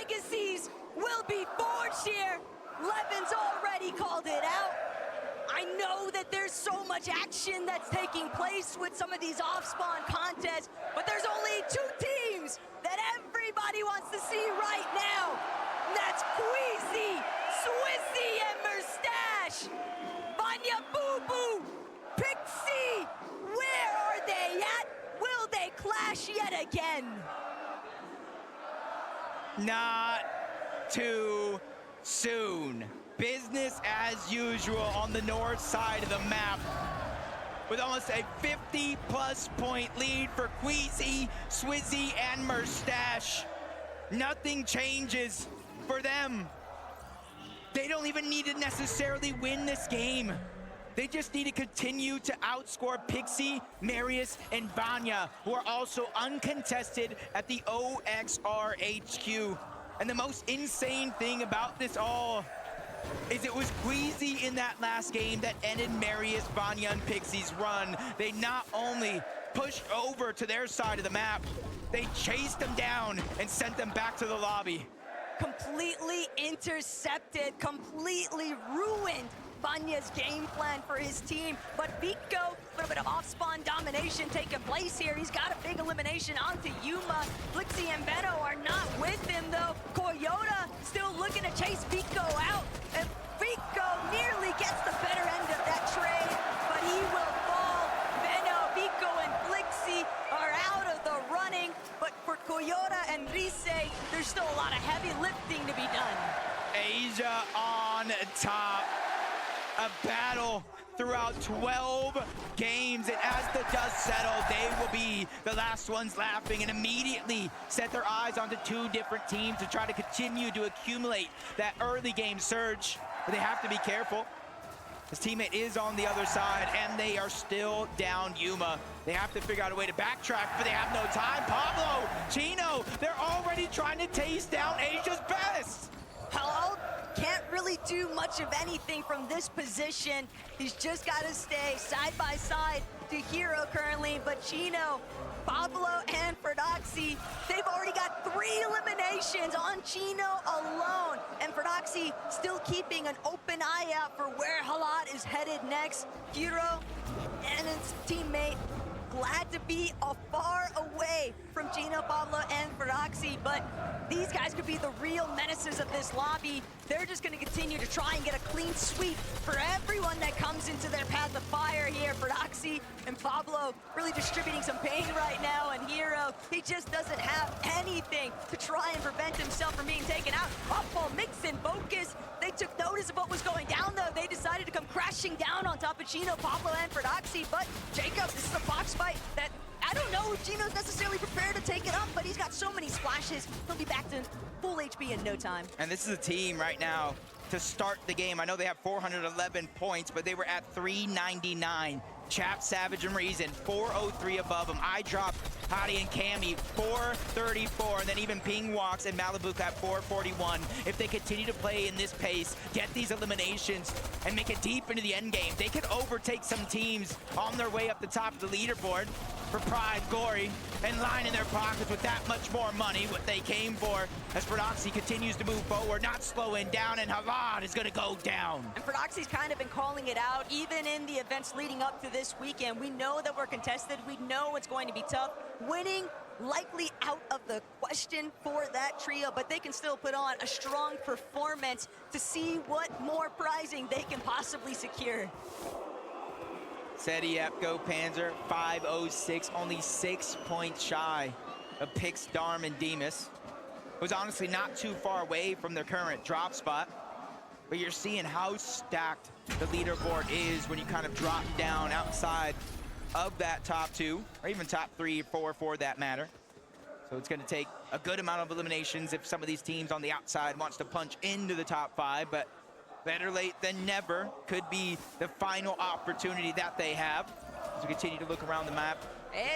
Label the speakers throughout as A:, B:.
A: legacies will be forged here. Levin's already called it out. I know that there's so much action that's taking place with some of these off-spawn contests, but there's only two teams that everybody wants to see right now. And that's Queasy, Swizzy, and Merstach. Vanya Boo Boo, Pixie, where are they at? Will they clash yet again?
B: Not too soon. Business as usual on the north side of the map, with almost a 50-plus point lead for Queasy, Swizzy, and Merstach. Nothing changes for them. They don't even need to necessarily win this game. They just need to continue to outscore Pixie, Marius, and Vanya, who are also uncontested at the OXR HQ. And the most insane thing about this all is it was Queasy in that last game that ended Marius, Vanya, and Pixie's run. They not only pushed over to their side of the map, they chased them down and sent them back to the lobby.
A: Completely intercepted, completely ruined Vanya's game plan for his team. But Vico, a little bit of off-spawn domination taking place here. He's got a big elimination onto Yuma. Flixie and Benno are not with him though. Coyota still looking to chase Vico out. And Vico nearly gets the better end of that trade, but he will fall. Benno, Vico, and Flixie are out of the running. But for Coyota and Rise, there's still a lot of heavy lifting to be done.
B: Asia on top. A battle throughout 12 games, and as the dust settles, they will be the last ones laughing and immediately set their eyes onto two different teams to try to continue to accumulate that early game surge. But they have to be careful. His teammate is on the other side, and they are still down Yuma. They have to figure out a way to backtrack, but they have no time. Pablo, Chino, they're already trying to taste down Asia's best.
A: Hello? Can't really do much of anything from this position. He's just got to stay side by side to Hero currently, but Chino, Pablo, and Ferdoxy, they've already got 3 eliminations on Chino alone. And Ferdoxy still keeping an open eye out for where Halat is headed next. Hero and his teammate glad to be far away from Chino, Pablo, and Ferdoxy, but these guys could be the real menaces of this lobby. They're just going to continue to try and get a clean sweep for everyone that comes into their path of fire here. Ferdoxy and Pablo really distributing some pain right now, and Hero, he just doesn't have anything to try and prevent himself from being taken out. Off-ball mix and focus. They took notice of what was going down, though. They decided to come crashing down on top of Chino, Pablo, and Ferdoxy, but Jacob, this is a box fight that I don't know if Chino's necessarily prepared to take it up, but he's got so many splashes, he'll be back to full HP in no time.
B: And this is a team right now to start the game. I know they have 411 points, but they were at 399. Chap, Savage, and Reason, 403 above them. I dropped Hadi and Cammy, 434, and then even Ping Walks and Malibu at 441. If they continue to play in this pace, get these eliminations, and make it deep into the end game, they could overtake some teams on their way up the top of the leaderboard for pride, glory, and line in their pockets with that much more money, what they came for, as Ferdoxy continues to move forward, not slowing down, and Halad is going to go down.
A: And Ferdoxy's kind of been calling it out, even in the events leading up to this weekend. We know that we're contested. We know it's going to be tough. Winning likely out of the question for that trio, but they can still put on a strong performance to see what more prizing they can possibly secure.
B: Seti, yep, go Panzer, 506, only 6 points shy of Pix, Darm, and Demas. It was honestly not too far away from their current drop spot, but you're seeing how stacked the leaderboard is when you kind of drop down outside of that top 2, or even top 3 or 4 for that matter. So it's going to take a good amount of eliminations if some of these teams on the outside wants to punch into the top 5, but better late than never could be the final opportunity that they have. As we continue to look around the map,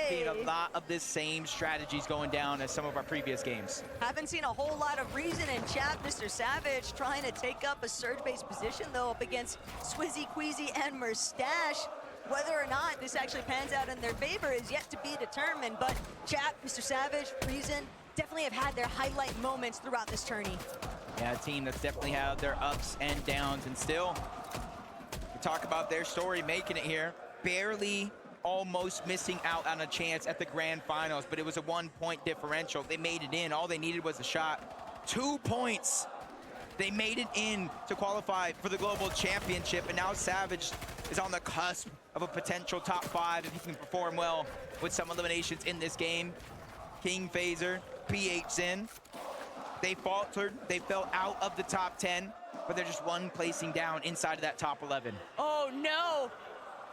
B: seeing a lot of the same strategies going down as some of our previous games.
A: Haven't seen a whole lot of reason in chat. Mr. Savage trying to take up a surge-based position, though, up against Swizzy, Queasy, and Merstach. Whether or not this actually pans out in their favor is yet to be determined, but chat, Mr. Savage, Reason, definitely have had their highlight moments throughout this tourney.
B: Yeah, a team that's definitely had their ups and downs, and still, we talk about their story making it here. Barely, almost missing out on a chance at the grand finals, but it was a 1-point differential. They made it in. All they needed was a shot. 2 points. They made it in to qualify for the global championship, and now Savage is on the cusp of a potential top 5 if he can perform well with some eliminations in this game. King Phaser, PH Sin. They faltered, they fell out of the top 10, but they're just one placing down inside of that top 11.
A: Oh no!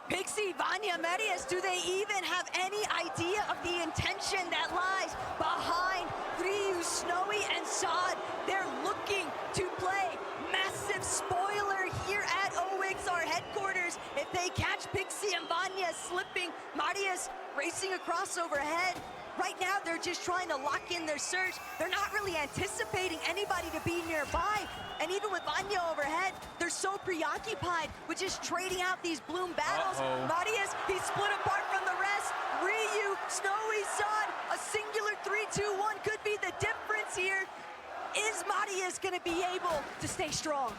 A: Pixie, Vanya, Marius, do they even have any idea of the intention that lies behind Ryu, Snowy, and Saad? They're looking to play massive spoiler here at OXR headquarters. If they catch Pixie and Vanya slipping, Marius racing across overhead. Right now, they're just trying to lock in their search. They're not really anticipating anybody to be nearby. And even with Vanya overhead, they're so preoccupied with just trading out these bloom battles. Marius, he's split apart from the rest. Ryu, Snowy, Saad, a singular 3-2-1 could be the difference here. Is Marius gonna be able to stay strong?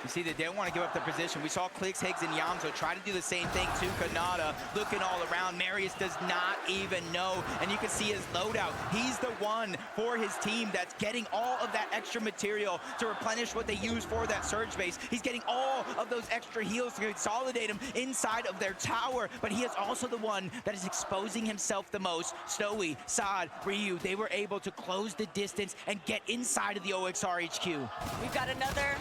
B: You see that they don't want to give up their position. We saw Clicks, Higgs, and Yamzo try to do the same thing to Kanata, looking all around. Marius does not even know, and you can see his loadout. He's the one for his team that's getting all of that extra material to replenish what they use for that surge base. He's getting all of those extra heals to consolidate them inside of their tower, but he is also the one that is exposing himself the most. Snowy, Saad, Ryu, they were able to close the distance and get inside of the OXR HQ.
A: We've got another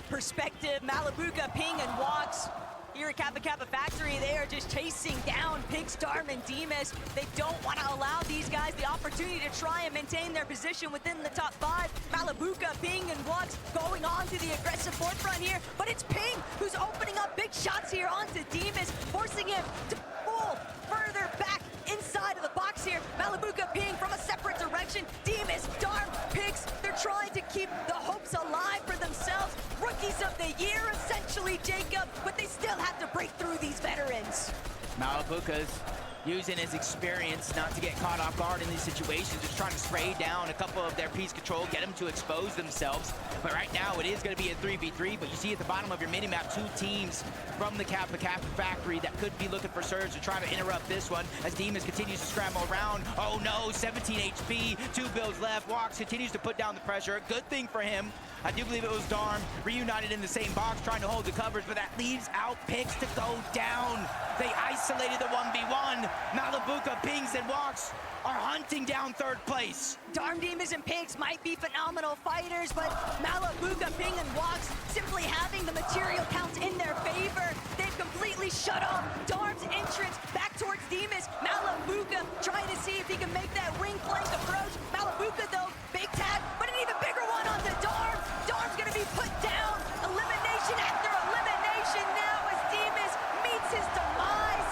A: perspective. Malibuka, Ping, and Walks here at Kappa Kappa Factory. They are just chasing down Pix, Darm, and Demas. They don't want to allow these guys the opportunity to try and maintain their position within the top 5. Malibuka, Ping, and Walks going on to the aggressive forefront here, but it's Ping who's opening up big shots here onto Demas, forcing him to pull further back inside of the box here. Malibuka, Ping from a separate direction. Demas, Darm, Pix, they're trying to keep the hopes alive for themselves. Rookies of the year, essentially, Jacob, but they still have to break through these veterans.
B: Malibuka's using his experience not to get caught off guard in these situations, just trying to spray down a couple of their piece control, get them to expose themselves. But right now, it is going to be a 3v3, but you see at the bottom of your minimap, 2 teams from the Kappa Kappa Factory that could be looking for Surge to try to interrupt this one as Demas continues to scramble around. Oh no, 17 HP, 2 builds left. Walks continues to put down the pressure. Good thing for him. I do believe it was Darm reunited in the same box trying to hold the covers, but that leaves out Pix to go down. They isolated the 1v1. Malibuka, Pings, and Walks are hunting down 3rd place.
A: Darm, Demas, and Pigs might be phenomenal fighters, but Malibuka, Ping, and Walks simply having the material counts in their favor. They've completely shut off Darm's entrance back towards Demas. Malibuka trying to see if he can make that wing flank approach. Malibuka, though, big tag, but an even bigger one onto Darm. Darm's gonna be put down. Elimination after elimination now as Demas meets his demise.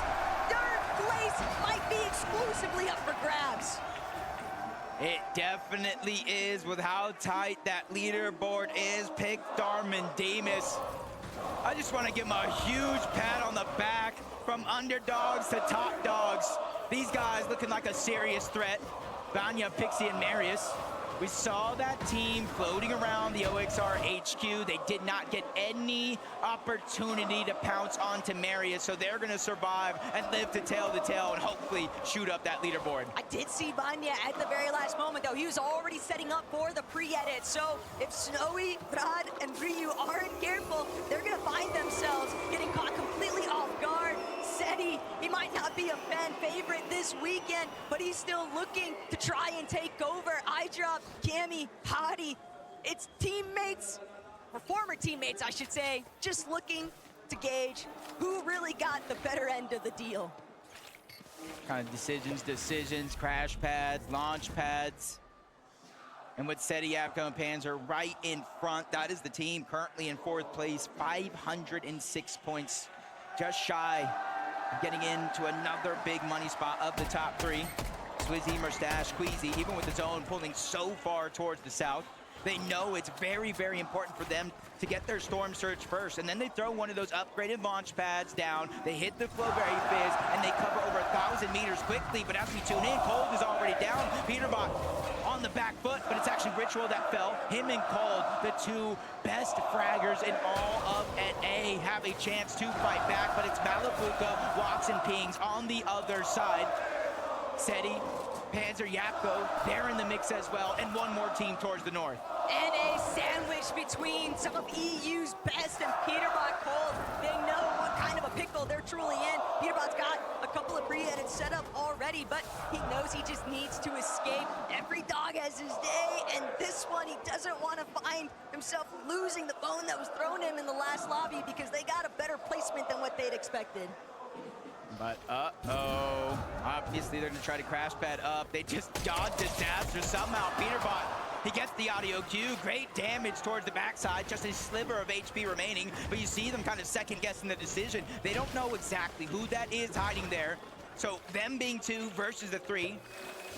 A: 3rd place might be exclusively up for grabs.
B: It definitely is with how tight that leaderboard is. Pick Darm and Demas. I just want to give them a huge pat on the back from underdogs to top dogs. These guys looking like a serious threat. Vanya, Pixie, and Marius. We saw that team floating around the OXR HQ. They did not get any opportunity to pounce onto Marius, so they're gonna survive and live to tell the tale and hopefully shoot up that leaderboard.
A: I did see Vanya at the very last moment, though. He was already setting up for the pre-edit, so if Snowy, Brad, and Ryu aren't careful, they're gonna find themselves getting caught completely off guard. Seti, he might not be a fan favorite this weekend, but he's still looking to try and take over. iDrop, Cammy, Hadi, it's teammates, or former teammates, I should say, just looking to gauge who really got the better end of the deal.
B: Kind of decisions, crash pads, launch pads. And with Seti, Yapko, and Panzer right in front, that is the team currently in 4th place, 506 points, just shy of getting into another big money spot of the top 3. Swizzy, Merstach, Queasy, even with the zone pulling so far towards the south, they know it's very, very important for them to get their Storm Surge first, and then they throw one of those upgraded launch pads down, they hit the Flowberry Fizz, and they cover over 1,000 meters quickly, but as we tune in, Cold is already down. Peterbot on the back foot, but it's actually Ritual that fell. Him and Cold, the two best fraggers in all of NA, have a chance to fight back, but it's Malafuka, Watson, Pings on the other side. Seti, Panzer, Yapko, they're in the mix as well, and one more team towards the north.
A: And a sandwich between some of EU's best and Peterbot Cold. They know what kind of a pickle they're truly in. Peterbot's got a couple of pre-edits set up already, but he knows he just needs to escape. Every dog has his day, and this one, he doesn't want to find himself losing the bone that was thrown him in the last lobby because they got a better placement than what they'd expected.
B: But uh-oh, obviously they're gonna try to crash pad up. They just dodge disaster somehow. Peterbot, he gets the audio cue. Great damage towards the backside, just a sliver of HP remaining, but you see them kind of second guessing the decision. They don't know exactly who that is hiding there. So them being 2 versus the 3,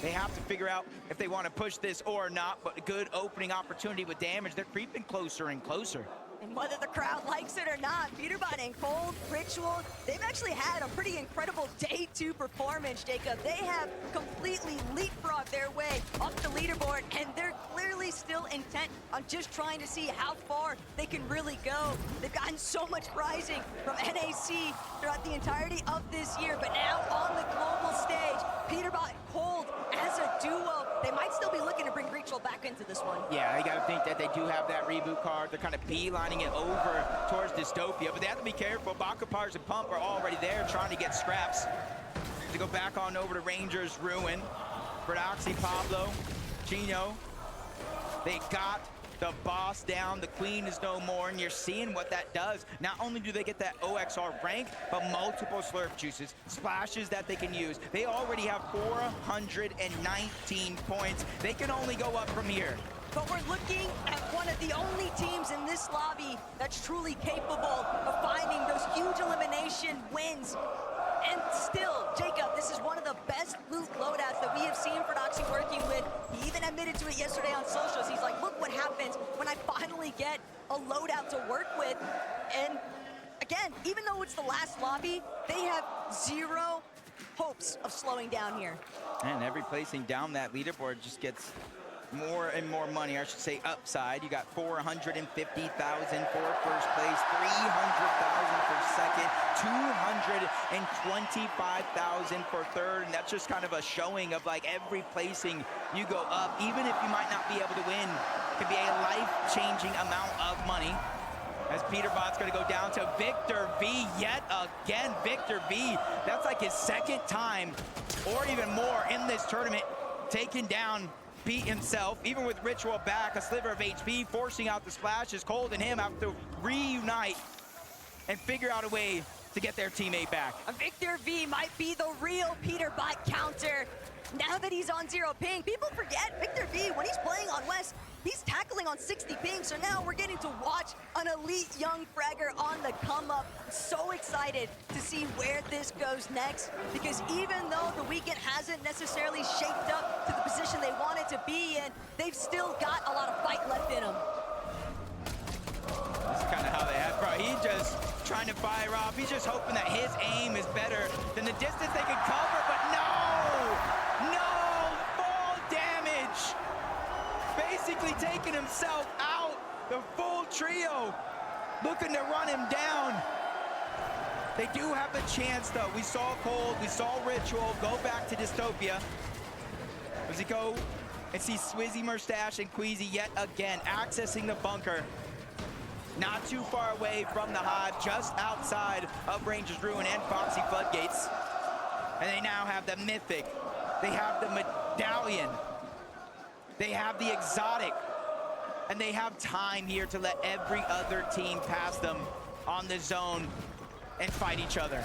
B: they have to figure out if they want to push this or not, but a good opening opportunity with damage. They're creeping closer and closer.
A: And whether the crowd likes it or not, Peterbot and Cold, Ritual, they've actually had a pretty incredible day 2 performance, Jacob. They have completely leapfrogged their way up the leaderboard, and they're clearly still intent on just trying to see how far they can really go. They've gotten so much prizing from NAC throughout the entirety of this year, but now on the global stage, Peterbot and Cold as a duo, they might still be looking to bring Ritual back into this one.
B: Yeah, you gotta think that they do have that reboot card. They're kind of beelining it over towards Dystopia, but they have to be careful. Bakapars and Pump are already there trying to get scraps. To go back on over to Rangers Ruin. Bradoxy, Pablo, Chino. They got the boss down. The queen is no more, and you're seeing what that does. Not only do they get that OXR rank, but multiple slurp juices, splashes that they can use. They already have 419 points. They can only go up from here.
A: But we're looking at one of the only teams in this lobby that's truly capable of finding those huge elimination wins. And still, Jacob, this is one of the best loot loadouts that we have seen Fortnite working with. He even admitted to it yesterday on socials. He's like, look what happens when I finally get a loadout to work with. And again, even though it's the last lobby, they have 0 hopes of slowing down here.
B: And every placing down that leaderboard just gets more and more money, I should say upside. You got 450,000 for first place, 300,000 for second, 225,000 for third, and that's just kind of a showing of like every placing you go up, even if you might not be able to win, could be a life-changing amount of money. As Peterbot's gonna go down to Victor V yet again. Victor V, that's like his second time or even more in this tournament, taking down Pete himself, even with Ritual back, a sliver of HP, forcing out the splashes. Cold and him have to reunite and figure out a way to get their teammate back.
A: Victor V might be the real Peterbot counter. Now that he's on 0 ping, people forget Victor V, when he's playing on West, he's tackling on 60 ping, so now we're getting to watch an elite young fragger on the come up. So excited to see where this goes next, because even though the weekend hasn't necessarily shaped up to the position they wanted to be in, they've still got a lot of fight left in them.
B: This is kind of how they have, bro. He's just trying to fire off. He's just hoping that his aim is better than the distance they can cover, but no! No! Full damage! Basically taking himself out. The full trio looking to run him down. They do have a chance, though. We saw Cold, we saw Ritual go back to Dystopia. Does he go and see Swizzy, Merstach, and Queasy yet again, accessing the bunker. Not too far away from the hive, just outside of Rangers Ruin and Foxy Floodgates. And they now have the Mythic. They have the Medallion. They have the Exotic. And they have time here to let every other team pass them on the zone and fight each other.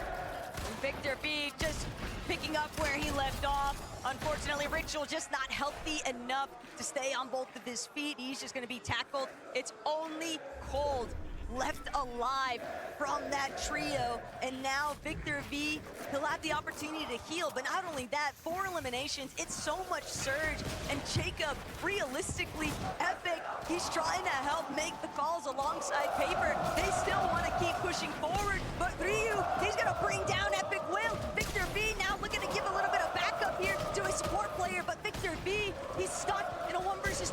A: Victor V just picking up where he left off. Unfortunately, Ritual just not healthy enough to stay on both of his feet. He's just gonna be tackled. It's only Cold left alive from that trio. And now Victor V, he'll have the opportunity to heal. But not only that, 4 eliminations, it's so much surge. And Jacob, realistically, Epic, he's trying to help make the calls alongside Paper. They still want to keep pushing forward, but Ryu, he's gonna bring down Epic Will. Victor V now looking to give a little bit of backup here to a support player, but Victor V, he's stuck in a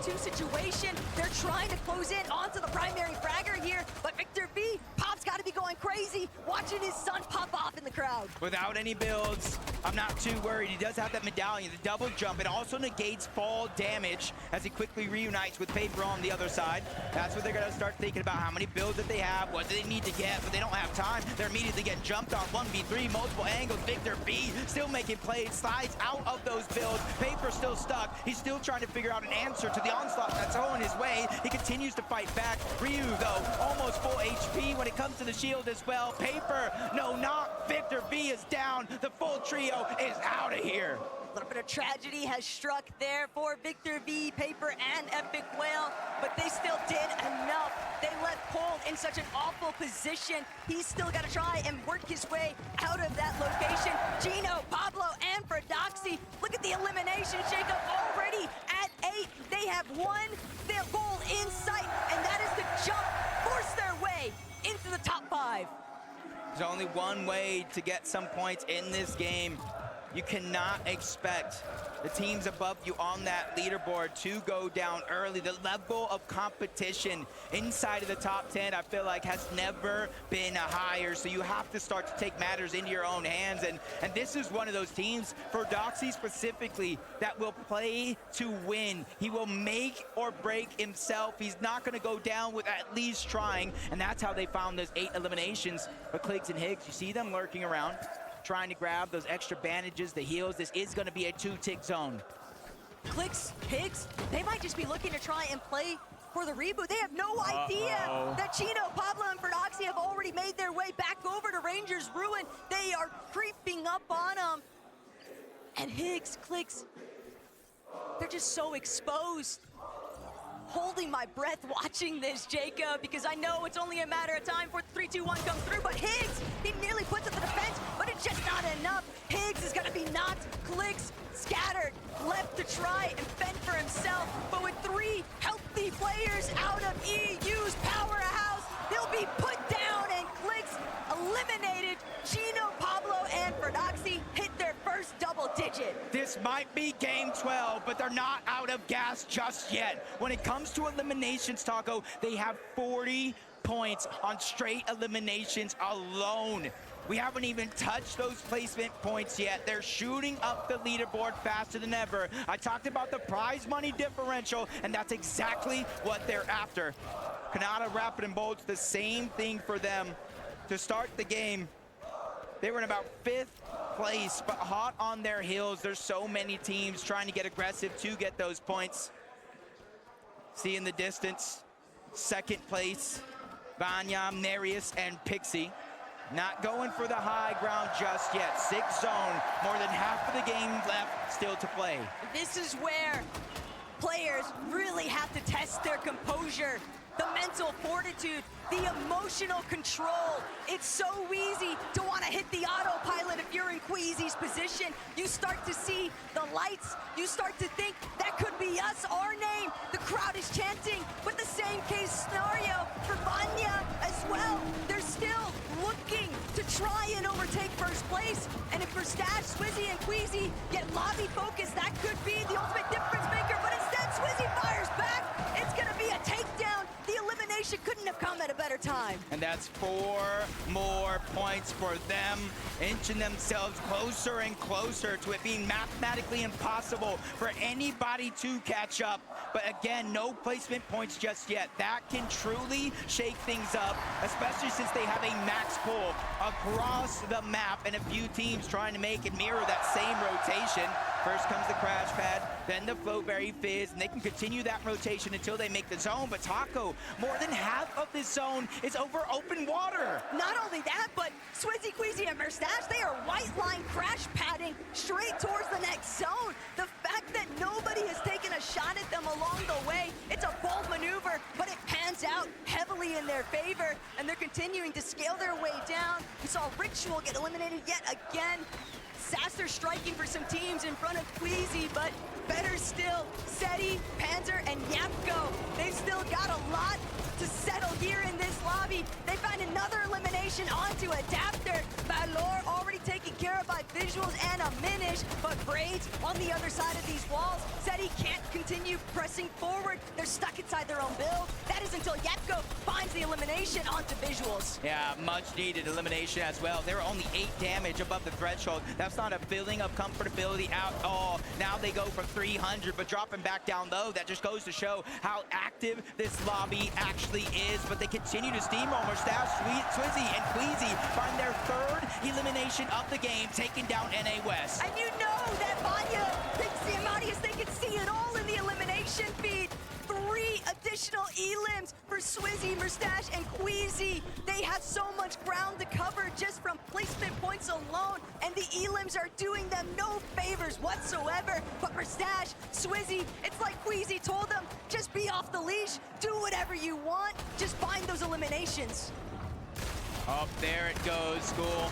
A: 2v2 situation. They're trying to close in onto the primary fragger here, but Victor V, Pop's got to be going crazy, watching his son pop off in the crowd.
B: Without any builds, I'm not too worried. He does have that medallion, the double jump. It also negates fall damage as he quickly reunites with Paper on the other side. That's what they're going to start thinking about, how many builds that they have, what do they need to get, but they don't have time. They're immediately getting jumped on 1v3, multiple angles. Victor V still making plays, slides out of those builds. Paper still stuck. He's still trying to figure out an answer to the onslaught that's going his way. He continues to fight back. Ryu, though, almost full HP when it comes to the shield as well. Paper, no knock. Victor V is down. The full trio is out of here.
A: A little bit of tragedy has struck there for Victor V, Paper, and Epic Whale, but they still did enough. They left Cole in such an awful position. He's still got to try and work his way out of that location. Gino, Pablo, and Fradoxy, look at the elimination shakeup already at 8. They have one goal in sight, and that is to jump, force their way into the top 5.
B: There's only one way to get some points in this game. You cannot expect the teams above you on that leaderboard to go down early. The level of competition inside of the top 10, I feel like, has never been higher. So you have to start to take matters into your own hands. And this is one of those teams, for Doxy specifically, that will play to win. He will make or break himself. He's not going to go down with at least trying. And that's how they found those 8 eliminations. But Clicks and Higgs, you see them lurking around, trying to grab those extra bandages, the heals. This is going to be a 2-tick zone.
A: Clicks, Higgs, they might just be looking to try and play for the reboot. They have no idea that Chino, Pablo, and Fradoxy have already made their way back over to Rangers Ruin. They are creeping up on them. And Higgs, Clicks, they're just so exposed. Holding my breath watching this, Jacob, because I know it's only a matter of time before the 3-2-1 comes through, but Higgs, he nearly puts up the defense, but it's just not enough. Higgs is gonna be knocked, Clicks, scattered, left to try and fend for himself, but with 3 healthy players out of EU's powerhouse, they'll be put down, and Clicks eliminated. Gino, Pablo, and Fradoxy hit their first double digit.
B: This might be game 12, but they're not out of gas just yet. When it comes to eliminations, Taco, they have 40 points on straight eliminations alone. We haven't even touched those placement points yet. They're shooting up the leaderboard faster than ever. I talked about the prize money differential, and that's exactly what they're after. Canada Rapid and Bolt's the same thing for them. To start the game, they were in about 5th place, but hot on their heels. There's so many teams trying to get aggressive to get those points. See in the distance, 2nd place, Vanya, Nereus, and Pixie. Not going for the high ground just yet. 6th zone, more than half of the game left still to play.
A: This is where players really have to test their composure, the mental fortitude, the emotional control. It's so easy to want to hit the autopilot if you're in Queasy's position. You start to see the lights. You start to think that could be us, our name. The crowd is chanting, but the same case scenario for Vanya as well. They're still looking to try and overtake first place. And if Merstach, Swizzy, and Queasy get lobby focused, that could be the ultimate difference maker. But instead, Swizzy fires back. It's going to be a takedown. The elimination couldn't have come at a better time.
B: And that's 4 more points for them, inching themselves closer and closer to it being mathematically impossible for anybody to catch up. But again, no placement points just yet. That can truly shake things up, especially since they have a max pull across the map and a few teams trying to make and mirror that same rotation. First comes the crash pad, then the floatberry fizz, and they can continue that rotation until they make the zone. But Taco, more than half of this zone is over open water.
A: Not only that, but Swizzy, Queasy, and Merstach, they are white line crash padding straight towards the next zone. The fact that nobody has taken a shot at them along the way, it's a bold maneuver, but it pans out heavily in their favor, and they're continuing to scale their way down. We saw Ritual get eliminated yet again. Sasser striking for some teams in front of Queasy, but better still, Seti, Panzer, and Yapko. They've still got a lot to settle here in this lobby. They find another elimination onto Adapter. Valor already taken care of by Visuals and a Minish, but Braids on the other side of these walls said he can't continue pressing forward. They're stuck inside their own build. That is until Yepko finds the elimination onto Visuals.
B: Yeah, much needed elimination as well. They were only 8 damage above the threshold. That's not a feeling of comfortability at all. Now they go for 300, but dropping back down low, that just goes to show how active this lobby actually is. But they continue to steamroll. Merstach, Swizzy, and Queasy find their 3rd elimination of the game, taking down NA West.
A: And you know that Vanya, Pixie, and Marius, they can see it all in the elimination feed. 3 additional elims for Swizzy, Merstach, and Queasy. They have so much ground to cover just from placement points alone, and the elims are doing them no favors whatsoever. But Merstach, Swizzy, it's like Queasy told them, just be off the leash, do whatever you want, just find those eliminations.
B: Up there it goes, School.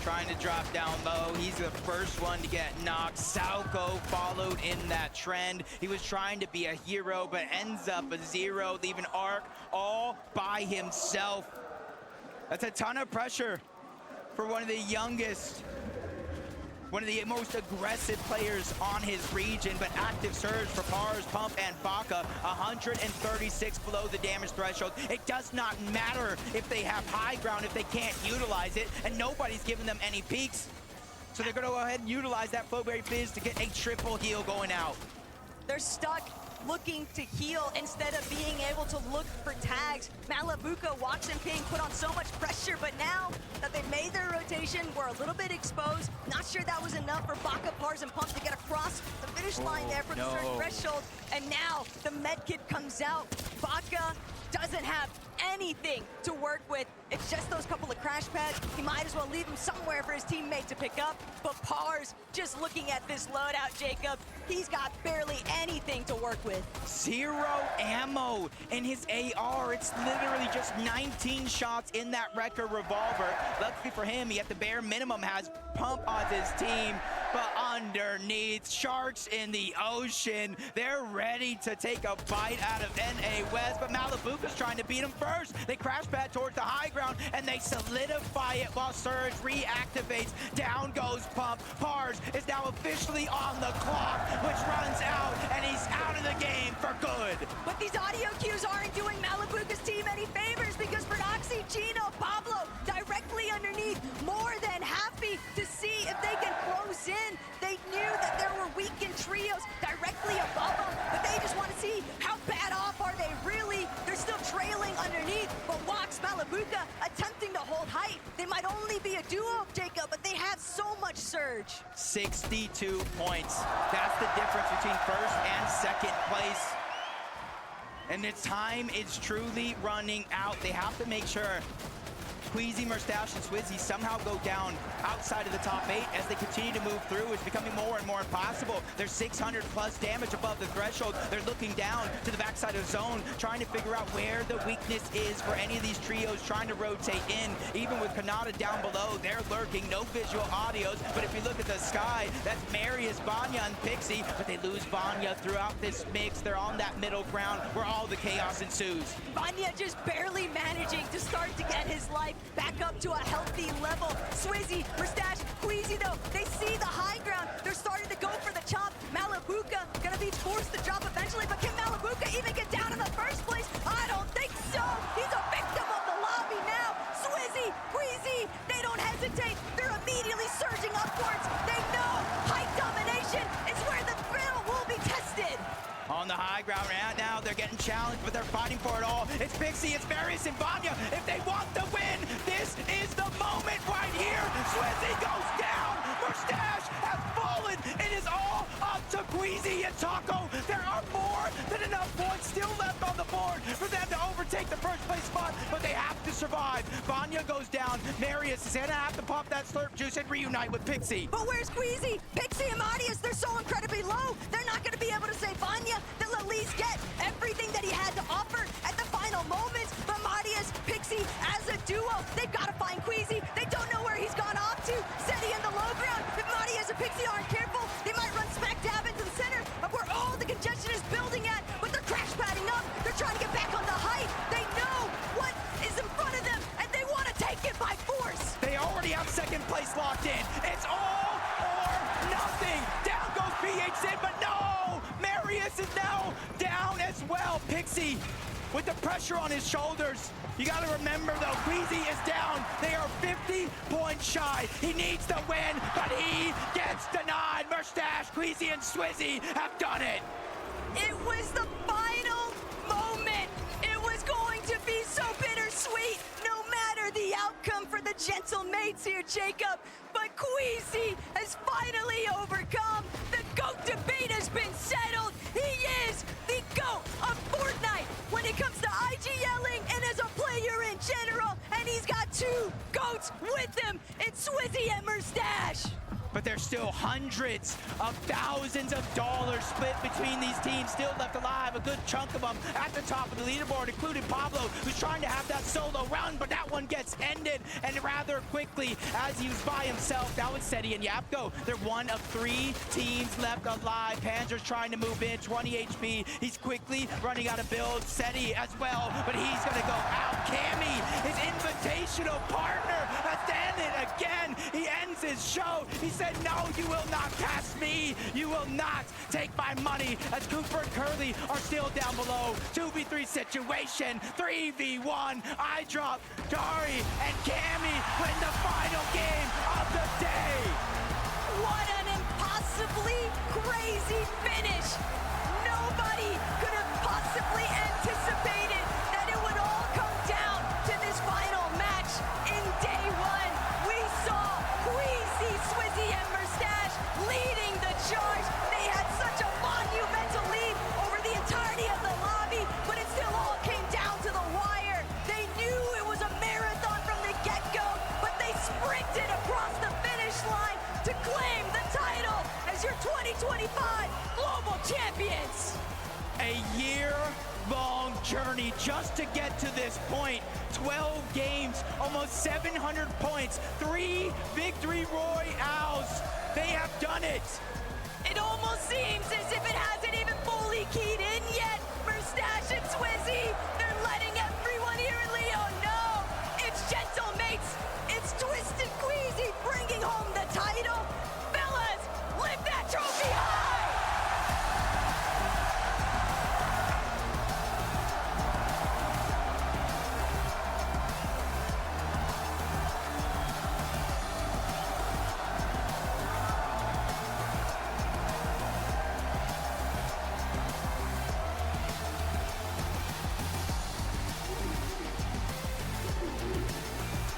B: Trying to drop down low. He's the first one to get knocked. Sauko followed in that trend. He was trying to be a hero, but ends up a 0, leaving Arc all by himself. That's a ton of pressure for one of the youngest, one of the most aggressive players on his region, but active surge for Pars, Pump, and Baka. 136 below the damage threshold. It does not matter if they have high ground if they can't utilize it, and nobody's giving them any peaks. So they're gonna go ahead and utilize that Flowberry Fizz to get a triple heal going out.
A: They're stuck looking to heal instead of being able to look for tags. Malabuka, Watch, and Ping put on so much pressure, but now that they've made their rotation, we're a little bit exposed. Not sure that was enough for Baka, Pars, and Pump to get across the finish line there from the third threshold. And now the medkit comes out. Baka doesn't have anything to work with. It's just those couple of crash pads. He might as well leave them somewhere for his teammate to pick up. But Pars, just looking at this loadout, Jacob, he's got barely anything to work with.
B: 0 ammo in his AR. It's literally just 19 shots in that Wrecker revolver. Luckily for him, he at the bare minimum has Pump on his team. But underneath, sharks in the ocean. They're ready to take a bite out of NA West, but Malabuka's trying to beat him first. They crash pad towards the high ground, and they solidify it while Surge reactivates. Down goes Pump. Pars is now officially on the clock, which runs out, and he's out of the game for good.
A: But these audio cues aren't doing Malabuka's team any favors because Prodoxy, Gino, Pablo directly underneath, more than happy to see if they can close in. They knew that there were weakened trios directly above them, but they just want to see how bad off are they really. They're still trailing underneath, but Wax, Malabuka attempting to hold height. They might only be a duo, Jacob, but they have so much surge.
B: 62 points. That's the difference between first and second place. And the time is truly running out. They have to make sure Queasy, Merstach, and Swizzy somehow go down outside of the top 8 as they continue to move through. It's becoming more and more impossible. There's 600 plus damage above the threshold. They're looking down to the backside of the zone, trying to figure out where the weakness is for any of these trios trying to rotate in. Even with Kanata down below, they're lurking. No visual audios, but if you look at the sky, that's Marius, Vanya, and Pixie, but they lose Vanya throughout this mix. They're on that middle ground where all the chaos ensues.
A: Vanya just barely managing to start to get his life back up to a healthy level. Swizzy, Merstach, Queasy though, they see the high ground. They're starting to go for the chop. Malabuka gonna be forced to drop eventually, but can Malabuka even get down in the first place? I don't think so. He's a victim of the lobby now. Swizzy, Queasy, they don't hesitate. They're immediately surging upwards. They know height domination is where the thrill will be tested.
B: On the high ground right now, they're getting challenged, but they're fighting for it all. It's Pixie, it's Marius, and Vanya. If they want the win, this is the moment right here. Swizzy goes down. Merstach has fallen. It is all up to Queasy and Taco. There are more than enough points still left on the board for them to overtake the first place spot, but they have to survive. Vanya goes down. Marius is gonna have to pop that slurp juice and reunite with Pixie.
A: But where's Queasy? Pixie and Marius, they're so incredibly low. They're not gonna be able to save Vanya. They'll at least get everything that he had to offer at the final moments. But Marius, Pixie, as a duo, they've got to find Queasy. They don't know where he's gone off to. Seti in the low ground. If Marius and Pixie aren't careful, they might run smack dab into the center of where all the congestion is building at. But they're crash padding up. They're trying to get back on the height. They know what is in front of them, and they want to take it by force.
B: They already have second place locked in. It's all well. Pixie with the pressure on his shoulders. You gotta remember though, Queasy is down. They are 50 points shy. He needs to win, but he gets denied. Merstach, Queasy, and Swizzy have done it.
A: It was the final moment. It was going to be so bittersweet, no matter the outcome for the gentle mates here, Jacob. But Queasy has finally overcome. The GOAT debate has been settled. He is the GOAT of Fortnite when it comes to IG yelling and as a player in general. And he's got two GOATs with him. It's Swizzy and Merstach.
B: But there's still hundreds of thousands of dollars split between these teams still left alive. A good chunk of them at the top of the leaderboard, including Pablo, who's trying to have that solo round, but that one gets ended, and rather quickly as he was by himself. That was Seti and Yapko. They're one of 3 teams left alive. Panzer's trying to move in, 20 HP. He's quickly running out of builds. Seti as well, but he's gonna go out. Cammy, his invitational partner, has done it again. He ends his show. He said, no, you will not cast me. You will not take my money, as Cooper and Curly are still down below. 2v3 situation, 3v1. I drop Dari and Cammy win the final game of the day.
A: What an impossibly crazy finish. Nobody could have possibly anticipated that it would all come down to this final match in day one. We saw Queasy, Swizzy, and Merstach leading the charge. They had such a monumental lead over the entirety of the lobby, but it still all came down to the wire. They knew it was a marathon from the get-go, but they sprinted across the finish line to claim the title as your 2025 global champions.
B: A year-long journey just to get to this point. 12 games, almost 700 points, 3 victory royales. They have done it.
A: It almost seems as if it hasn't even fully keyed in yet. Merstach and Swizzy, they're letting everyone here in Leo know. It's gentle mates. It's Twisted Queasy bringing home the title. Fellas, lift that trophy high!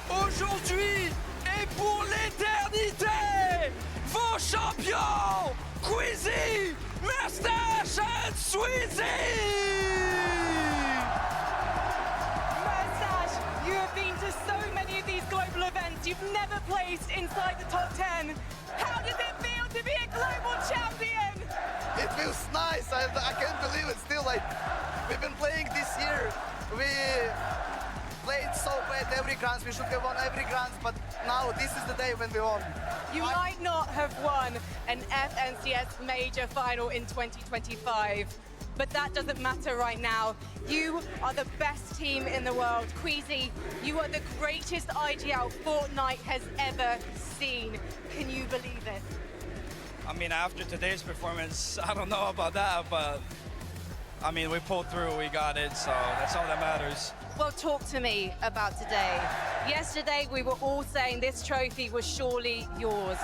C: Aujourd'hui et pour l'éternité, vos champions, Queasy, Merstach and Swizzy!
D: Merstach, you have been to so many of these global events. You've never placed inside the top 10. How does it feel to be a global champion?
E: It feels nice. I can't believe it. Still, like, we've been playing this year. We played so bad every grand. We should have won every grand, but now this is the day when we won.
D: You might not have won an FNCS major final in 2025, but that doesn't matter right now. You are the best team in the world. Queasy, you are the greatest IGL Fortnite has ever seen. Can you believe it?
C: I mean, after today's performance, I don't know about that, but I mean, we pulled through, we got it, so that's all that matters.
D: Well, talk to me about today. Yesterday, we were all saying this trophy was surely yours.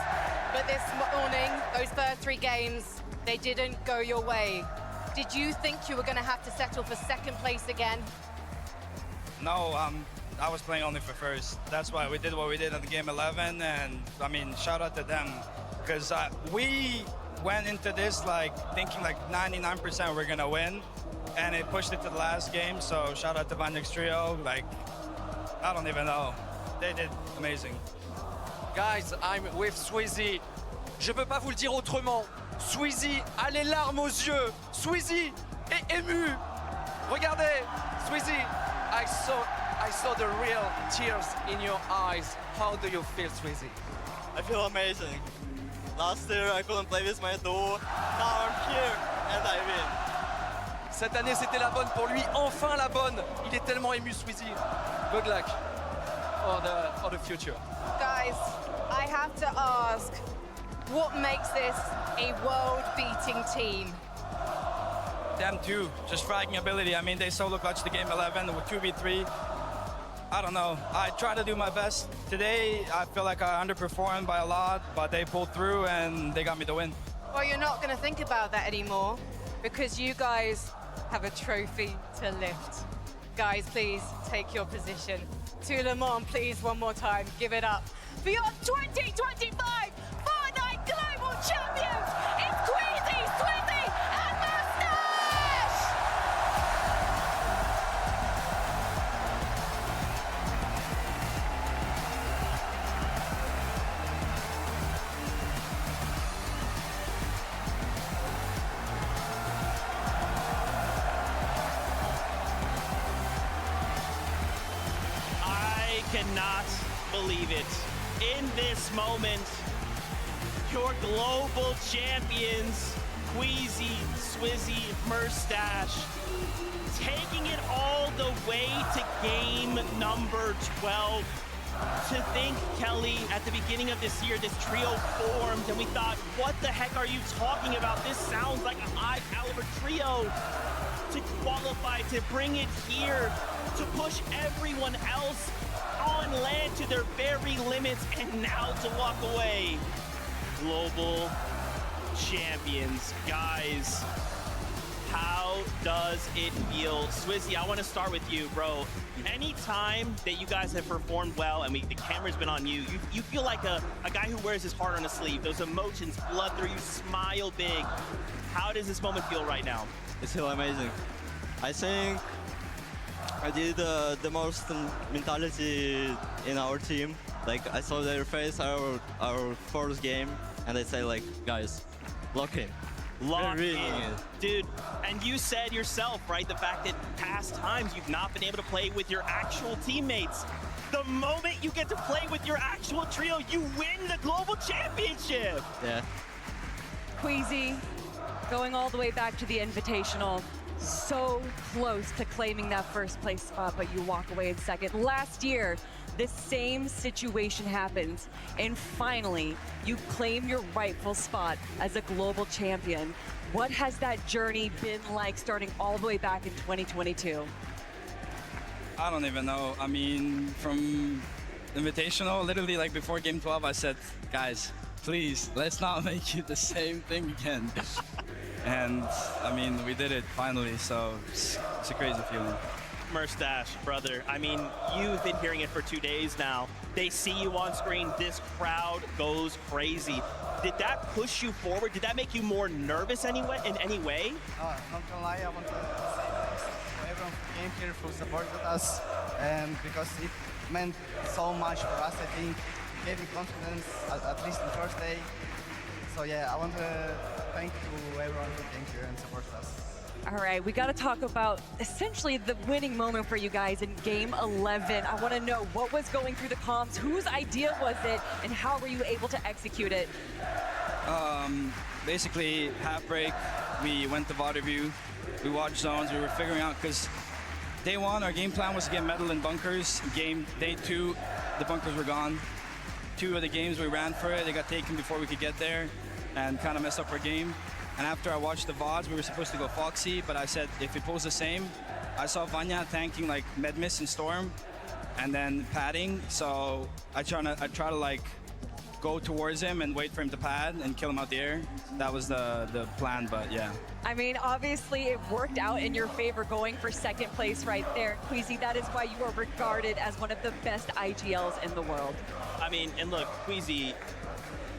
D: But this morning, those first 3 games, they didn't go your way. Did you think you were going to have to settle for second place again?
C: No, I was playing only for first. That's why we did what we did in the game 11, and I mean, shout out to them, because we went into this like thinking like 99% we're gonna win, and it pushed it to the last game. So shout out to Vanix Trio. Like, I don't even know, they did amazing.
F: Guys, I'm with Swizzy. Je peux pas vous le dire autrement. Swizzy a les larmes aux yeux. Swizzy est ému. Regardez, Swizzy, I saw the real tears in your eyes. How do you feel, Swizzy?
G: I feel amazing. Last year I couldn't play with my duo. Now I'm here and I win.
F: Cette année, c'était la bonne pour lui. Enfin la bonne. Il est tellement ému, Swizzy. Good luck for the future.
D: Guys, I have to ask, what makes this a world-beating team?
C: them too. Just fragging ability. I mean, they solo clutched the game 11 with 2v3. I don't know. I try to do my best. Today, I feel like I underperformed by a lot, but they pulled through and they got me the win.
D: Well, you're not going to think about that anymore because you guys have a trophy to lift. Guys, please take your position. To Le Mans, please, one more time, give it up for your 2025 Fortnite Global Champions. It's Queasy, Swizzy, and Merstach!
H: I cannot believe it. In this moment, your global champions, Queasy, Swizzy, Merstach, taking it all the way to game number 12. To think, Kelly, at the beginning of this year, this trio formed, and we thought, what the heck are you talking about? This sounds like a high-caliber trio. To qualify, to bring it here, to push everyone else on land to their very limits, and now to walk away. Global champions. Guys, how does it feel? Swizzy, I want to start with you, bro. Anytime that you guys have performed well and the camera's been on you, you feel like a guy who wears his heart on his sleeve. Those emotions flood through you, smile big. How does this moment feel right now?
G: It's still amazing. I think I did the most mentality in our team. Like, I saw their face our first game, and they say like, guys, lock in.
H: Lock
G: We're winning
H: in.
G: it.
H: Dude, and you said yourself, right, the fact that past times you've not been able to play with your actual teammates. The moment you get to play with your actual trio, you win the global championship.
G: Yeah.
I: Queasy, going all the way back to the Invitational, so close to claiming that first place spot, but you walk away in second. Last year, this same situation happens, and finally, you claim your rightful spot as a global champion. What has that journey been like starting all the way back in 2022?
C: I don't even know. I mean, from Invitational, literally like before game 12, I said, guys, please, let's not make it the same thing again. And I mean, we did it finally, so it's a crazy feeling.
H: Merstach, brother, I mean, you've been hearing it for 2 days now. They see you on screen, this crowd goes crazy. Did that push you forward? Did that make you more nervous anyway, in any way?
E: Not gonna lie, I want to say thanks to everyone who came here, who supported us, and because it meant so much for us, I think. It gave me confidence, at least the first day. So yeah, I want to thank to everyone who came here and supported us.
I: All right, we got to talk about essentially the winning moment for you guys in game 11. I want to know what was going through the comms, whose idea was it, and how were you able to execute it?
C: Basically, half break, we went to VOD review, we watched zones, we were figuring out, because day one, our game plan was to get metal in bunkers. Day two, the bunkers were gone. 2 of the games we ran for it, they got taken before we could get there, and kind of messed up our game. And after I watched the VODs, we were supposed to go Foxy, but I said if it pulls the same, I saw Vanya tanking like Medmiss and Storm, and then padding. So I try to like go towards him and wait for him to pad and kill him out the air. That was the plan, but yeah.
I: I mean, obviously it worked out in your favor going for second place right there. Queasy, that is why you are regarded as one of the best IGLs in the world.
H: I mean, and look, Queasy,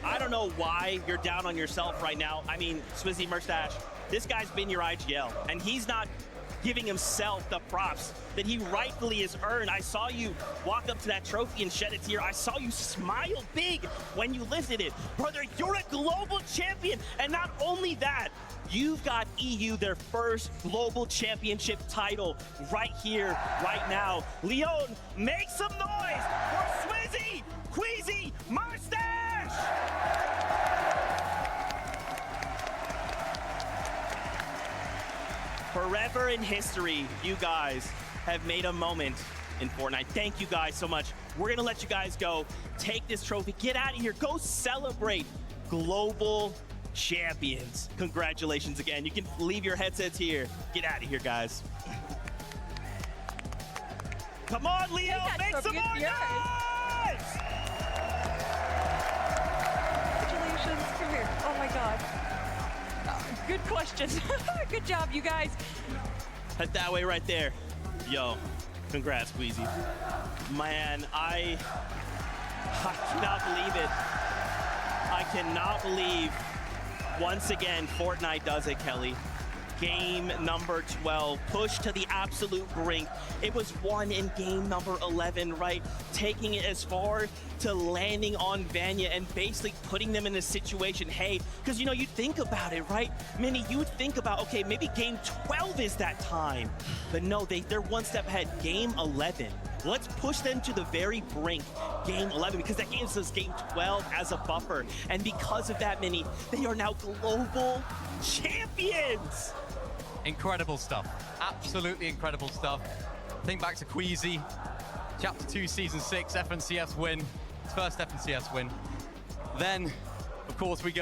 H: I don't know why you're down on yourself right now. I mean, Swizzy, Merstach, this guy's been your IGL, and he's not giving himself the props that he rightfully has earned. I saw you walk up to that trophy and shed a tear. I saw you smile big when you lifted it. Brother, you're a global champion, and not only that, you've got EU their first global championship title right here, right now. Leon, make some noise for Swizzy, Queasy, Merstach! Forever in history, you guys have made a moment in Fortnite. Thank you guys so much. We're gonna let you guys go. Take this trophy, get out of here, go celebrate global champions. Congratulations again. You can leave your headsets here. Get out of here, guys. Come on, Leo, make some more noise!
I: Congratulations. Come here. Oh my God. Good question. Good job, you guys.
H: Head that way right there. Yo, congrats, Queasy. Man, I cannot believe it. I cannot believe, once again, Fortnite does it, Kelly. Game number 12, pushed to the absolute brink. It was won in game number 11, right? Taking it as far to landing on Vanya and basically putting them in a situation, hey, because you know, you think about it, right? Minnie, you would think about, okay, maybe game 12 is that time. But no, they're one step ahead. Game 11. Let's push them to the very brink, game 11, because that game says game 12 as a buffer. And because of that, Minnie, they are now global champions.
J: Incredible stuff. Absolutely incredible stuff. Think back to Queasy, Chapter 2, Season 6, FNCS win. His first FNCS win. Then, of course, we go